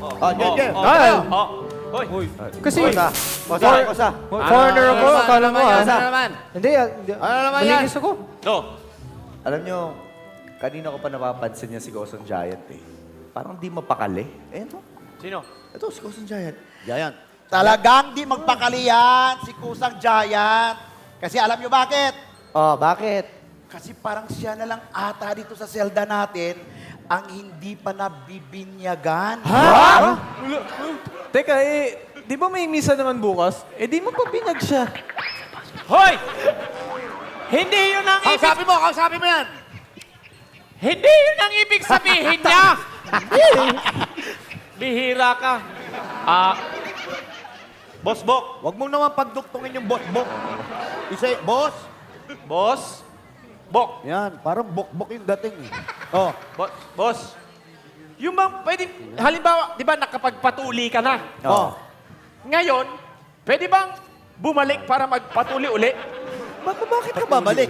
Yan. Hoy. Kasi, Kosa. foreigner ako, akala mo ah. Ano naman? Hindi, Ano naman yan? malinis ako. No. Alam nyo, kanina ko pa napapansin niya si Ghost Giant eh. Parang di mapakali. Eh, ito. Sino? Ito, si Ghost Giant. Giant. Talagang di magpakali yan si Kusang Giant. Kasi alam nyo bakit? Oh, bakit? Kasi parang siya na lang ata dito sa selda natin ang hindi pa nabibinyagan. Teka, di ba may misa naman bukas? Di mo pa binyag siya. Hoy! Hindi yun ang ibig... Kausapin mo yan. Hindi yun ang ibig sabihin niya! Bihira ka. Boss Bok. Huwag mo naman pagduktungin yung boss-bok. Boss? Boss? Bok. Yan, parang bok-bok yung dating. Oh. Boss. Yung bang pwede... Halimbawa, di ba nakapagpatuli ka na? Oh. Ngayon, pwede bang bumalik para magpatuli uli? Bakit ka babalik?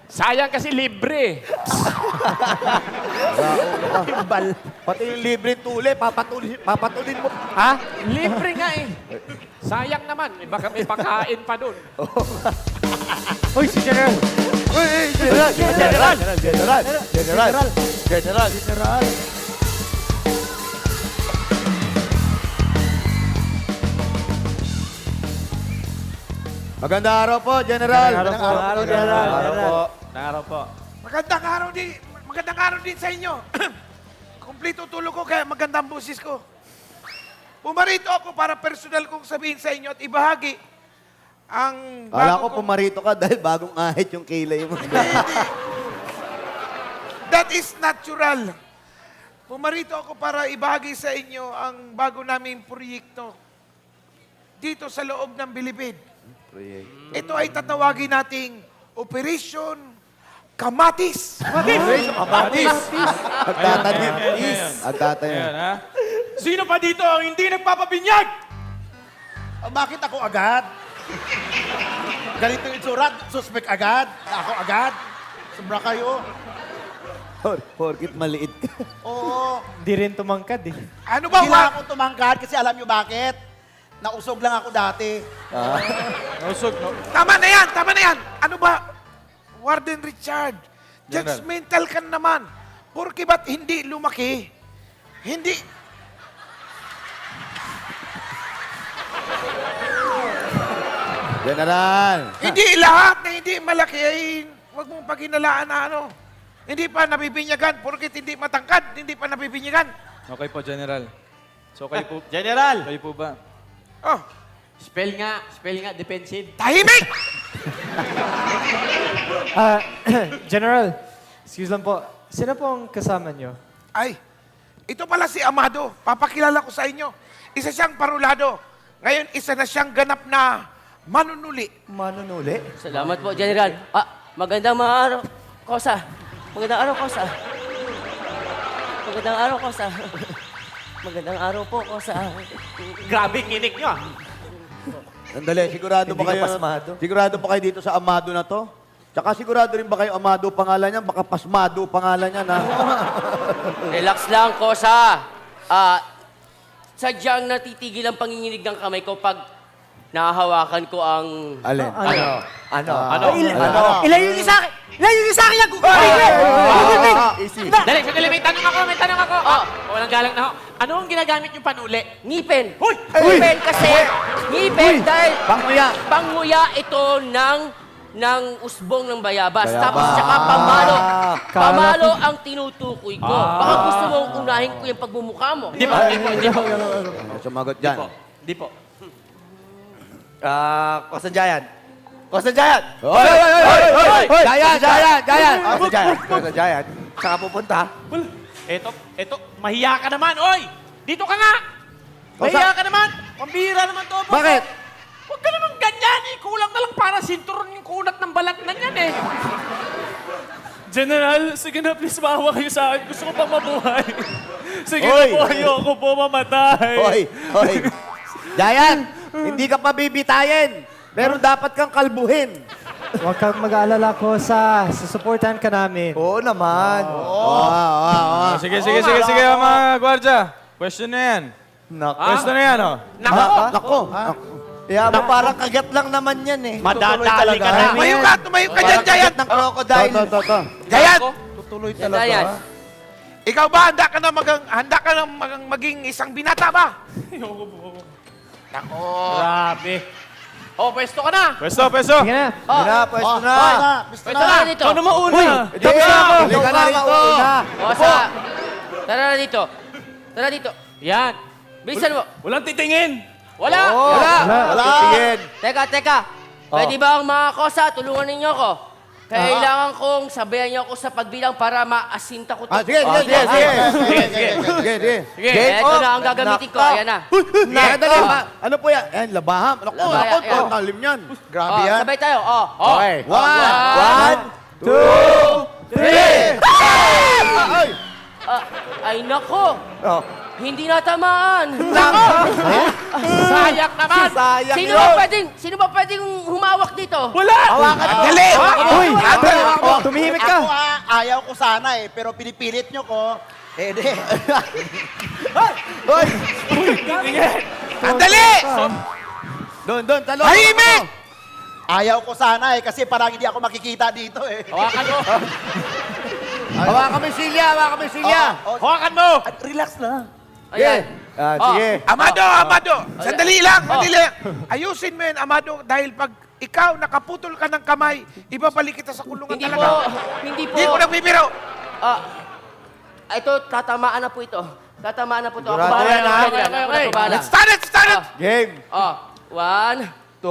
Sayang kasi libre. Pati yung libre tuli, papatulin mo. Ha? Libre nga eh. Sayang naman. Baka may pakain pa dun. Hoy, si General! General. Magandang araw po, General. Nangaraw po. Magandang araw din sa inyo. Kumplito tulog ko kaya magandang busis ko. Pumarito ako para personal kong sabihin sa inyo at ibahagi ang Kala ko bago kong... pumarito ka dahil bagong ahit yung kilay mo. That is natural. Pumarito ako para ibahagi sa inyo ang bago naming proyekto dito sa loob ng Bilibid. Ito ay tatawagin nating Operation Kamatis. Agtatanim. Agtatanim. Ayan, ha? Sino pa dito ang hindi nagpapabinyag? Bakit ako agad? Ganito yung itsura, suspect agad? Ako agad? Sobra kayo. Porkit maliit ka. Oo. Hindi rin tumangkad eh. Ano ba? Kailangan ko tumangkad kasi alam nyo bakit? Nausog lang ako dati. Nausog, no? Tama na yan. Ano ba? Warden Richard, judgmental ka naman. Porque ba't hindi lumaki? Hindi. General. Hindi lahat na hindi malaki ay huwag mong paghinalaan na ano. Hindi pa nabibinyagan. Porkit hindi matangkad, hindi pa nabibinyagan. Okay po, General. So, kayo po, General! kayo po ba? Oh, Spell nga, defensive. tahimik! General, excuse lang po. Sino po ang kasama nyo? Ay, ito pala si Amado. Papakilala ko sa inyo. Isa siyang parulado. Ngayon, isa na siyang ganap na manunuli. Manunuli? Salamat po, General. Magandang mga araw, Kosa. Magandang araw, Kosa. Magandang araw, Kosa. Magandang araw po, Kosa. Grabe nginig nyo ah. Sandali, sigurado Hindi ba kayo? ka pasmado? Sigurado pa kayo dito sa Amado na to? Tsaka sigurado rin ba kayo Amado pangalan niya? Baka Pasmado pangalan niya na. Relax lang, Kosa. Sadyang natitigil ang panginginig ng kamay ko pag nahahawakan ko ang... Alin? Ano? Ilayo niyo sa akin! Ilayo niyo sa akin yan! Gugulit ko! Easy. Dali, sandali. May tanong ako. Walang galang na ako. Ano ang ginagamit yung panuli? Ngipin. Hoy! Ngipin kasi, ngipin dahil Panguya. panguya ito ng usbong ng bayabas. Bayabas. Tapos tsaka pamalo ang tinutukoy ko. Baka gusto mong unahin ko yung pagmumukha mo. Hindi po. Sumagot dyan. Hindi po. Kosa Giant. Kosa Giant! Hoy! Giant! Kosa Giant. Saan ka pupunta? Eto, mahiya ka naman, oy! Dito ka nga! Mahiya ka naman! Pambira naman to, boss. Bakit? Huwag ka naman ganyan eh. Kulang na lang para sinturon yung kunat ng balat na yan eh. General, sige na, please, maawa kayo sa akin. Gusto ko pa mabuhay. Sige Hoy! na po, ayoko po mamatay. Hoy! Giant! Hindi ka pa bibitayin. Pero dapat kang kalbuhin. Huwag kang mag-aalala ko susuportahan ka namin. Oo naman. Sige, mga gwardya. Question na yan. Nako. Question na yan, oh. Nako! Nako. Yeah, parang kagat lang naman yan eh. Madadali ka na. Tumayo ka dyan, Giant. Ng crocodile. Giant, Tutuloy Yan, talaga. yan. ikaw ba handa ka na maging isang binata ba? Nako. Grabe. Oh, pwesto ka na. Pwesto, pwesto. Sige na. Oh, Pwesto na. pwesto na dito. Ikaw na mauna. Ikaw na rito. O, tara na dito. Tara dito. Yan. Bilisan mo. Walang titingin. Wala. Wala. Titingin. Teka. Pwede ba ang mga kosa, tulungan ninyo ko? Kailangan kong sabayan niyo ako sa pagbilang para maasinta ko to. Sige. Sige, eto na ang gagamitin ko. Ayan na. Ano po yan? Yan, labaham. Labahan, ayan. talim yan. Grabe Oh, yan. sabay tayo. Oh. Okay. One, 1, 2, 3. Ay, nako. Oh. Hindi natamaan. Sayang naman. Sayang Sino ba pwedeng humawak dito? Wala! Dali! Uy! Tumihimik ka. Ako ayaw ko sana eh, pero pinipilit nyo ko. Eh, di. Hoy! Andali! Doon, talo. Tahimik! Ayaw ko sana eh, kasi parang hindi ako makikita dito eh. Hawakan mo. Hawakan mo yung silya. Hawakan mo. Relax lang. Ayan. Sige. Amado! Sandali lang. Ayusin mo yun, Amado, dahil pag ikaw nakaputol ka ng kamay, ibabalik kita sa kulungan Hindi talaga. po. Hindi po. Hindi ko nagbibiro. Ito, tatamaan na po ito. Tatamaan na po ito. Ako Sigurado bahala. yan, ha? Ako na po bahala. Start it! Game. Oh, 1, 2,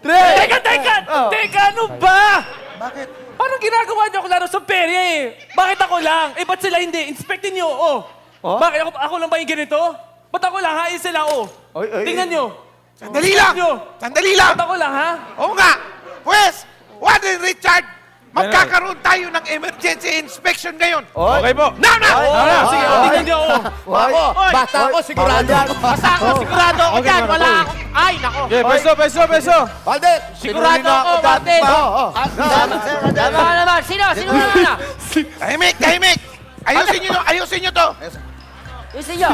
2, 3. Teka, ano ba? Bakit? Parang ginagawa niyo ako laro sa perya eh. Bakit ako lang? Eh, ba't sila hindi? Inspectin niyo, oh. Bakit ako lang ba yung ganito? Ba't ako lang, ha? Eh, sila, oh. Tingnan niyo. Sandali lang! Ba't ako lang, ha? Oo nga! Pues, Warden Richard, magkakaroon tayo ng emergency inspection ngayon. Okay po. Now! Sige, tingnan niyo, oh. Basta ako, sigurado yan. Basta ako, sigurado ako dyan. Wala akong... Ay, nako. Okay, pwesto. Valde, Sigurado ako, Martin. Tama ka naman. Sino na? Tahimik! Ayusin nyo to! Bilisan nyo.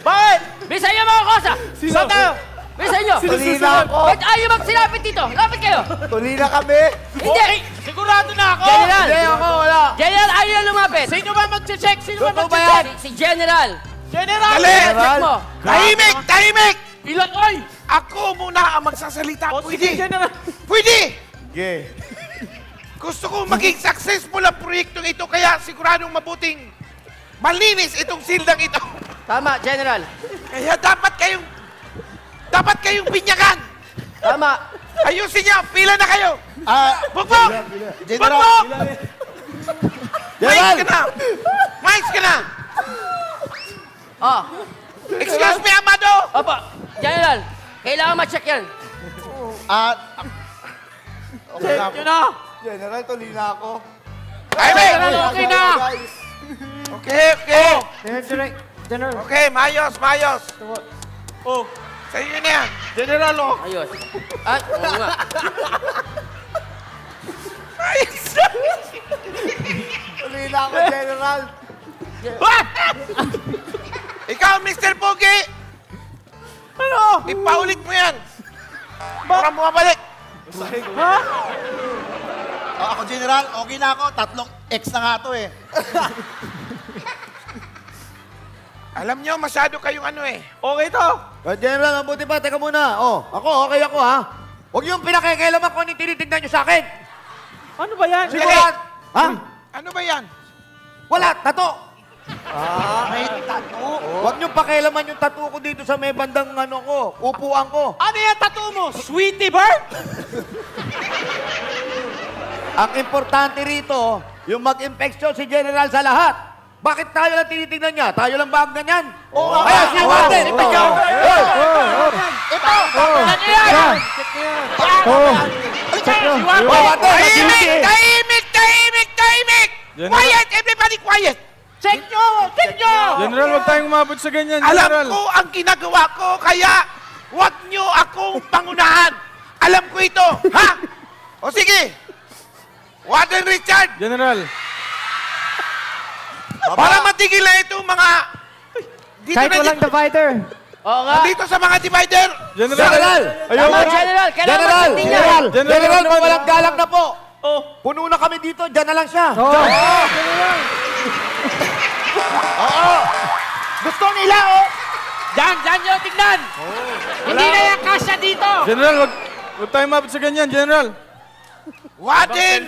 Bakit? Bilisan nyo mga kosa. Saan tayo? Bilisan nyo. Tulina ako. Ba't ayaw magsilapit dito? Lapit kayo. Tuli na kami. Hindi. Okay, sigurado na ako. General. Hindi ako, wala. General, ayaw na lumapit. Sino ba mag-check? Sino ba Totoo ba mag-check? Si General. General! Dali! Check mo. Tahimik! Ilan, oy! Ako muna ang magsasalita. O, sige, General. Pwede! Sige. Gusto ko maging successful ang proyektong ito, kaya siguradong mabuting malinis itong sildang ito. Tama, General. Kaya dapat kayong binyagan. Tama. Ayusin niyo, pila na kayo. Bugbog! General. Bugbog! Mais ka na! Oh. Excuse me, Amado! Opo. General, kailangan ma-check yan. Okay na. Yun na. General, tuli na ako. General, okay na. Okay. General. Okay, mayos. Oh, sa inyo na yan. General, oh. Ayos. Ay, oo nga. Tuli na ako, General. Ikaw, Mr. Pogi! Ano? Ipaulit mo yan. Para bumabalik. Ako, General, okay na ako. 3 X na nga to eh. Alam nyo, masyado kayong ano eh. Okay to. General, mabuti pa. Teka muna. Okay ako, ha? Huwag yung pinakikailaman ko anong tinitignan nyo sa akin. Ano ba yan? Sigurado. Ha? Ano ba yan? Wala, tato. May tattoo. Huwag nyo pakialaman yung tattoo ko dito sa may bandang upuan ko. Ano yan tattoo mo? Sweetie Bird? Ang importante rito, yung mag-infection si General sa lahat. Bakit tayo lang tinitignan niya? Tayo lang ba ang ganyan? Kaya si Martin, ikaw! Ito! Ano yan? Tahimik! Quiet! Everybody quiet! Check nyo! General, huwag tayong umabot sa ganyan, Alam General. ko ang ginagawa ko, kaya huwag nyo akong pangunahan. Alam ko ito, ha? O sige, Warden Richard, General. para matigil na itong mga Kahit na walang divider. Oo nga. dito sa mga divider. General! Tama, General. Kailangan General! masuntin niya. General, walang galang na po. Oh. Puno na kami dito, dyan na lang siya. Oo. Gusto nila, oh! Diyan nyo tignan. Hindi na yan kasya dito. General, wag tayo mabot sa ganyan, General. Warden,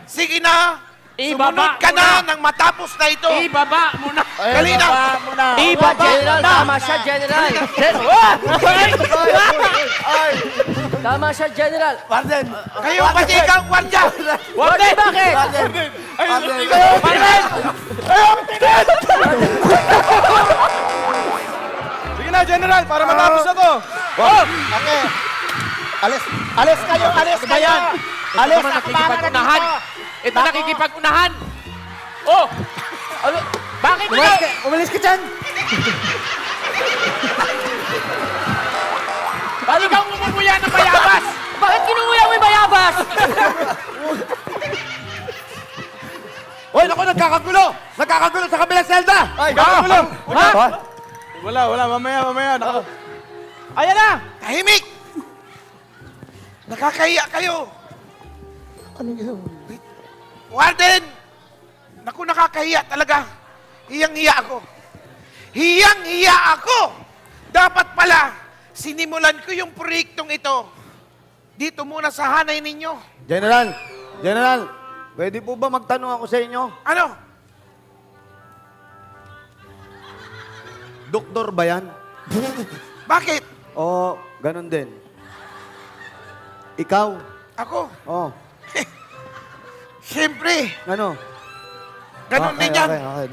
sige na. Sumunod ka na nang matapos na ito. Ibaba mo na. Dali na. Ibaba. General, tama siya, General. Tama siya, General. Kayo pati ikaw, gwardya. Warden, bakit? Sige na, General, para matapos na to. Alis kayo, alis Ba yan? Ito naman nakikipag-unahan. Ito nakikipag-unahan. Oh! Ano? Bakit ikaw? Umalis ka dyan. Bakit ikaw umumuya ng bayabas? Bakit kinunguya mo yung bayabas? Hoy, naku, nagkakagulo! Nagkakagulo sa kabilang selda! Ay, kakagulo. Ha? Wala, mamaya. Nako. Ayan na! Tahimik. Nakakahiya kayo. Warden! Naku, nakakahiya talaga. Hiyang-hiya ako. Hiyang-hiya ako! Dapat pala, sinimulan ko yung proyektong ito. Dito muna sa hanay ninyo. General, pwede po ba magtanong ako sa inyo? Ano? Doktor ba yan? Bakit? O, ganun din. Ikaw? Ako? Oh, Siyempre, ano? ganun din yan. Okay,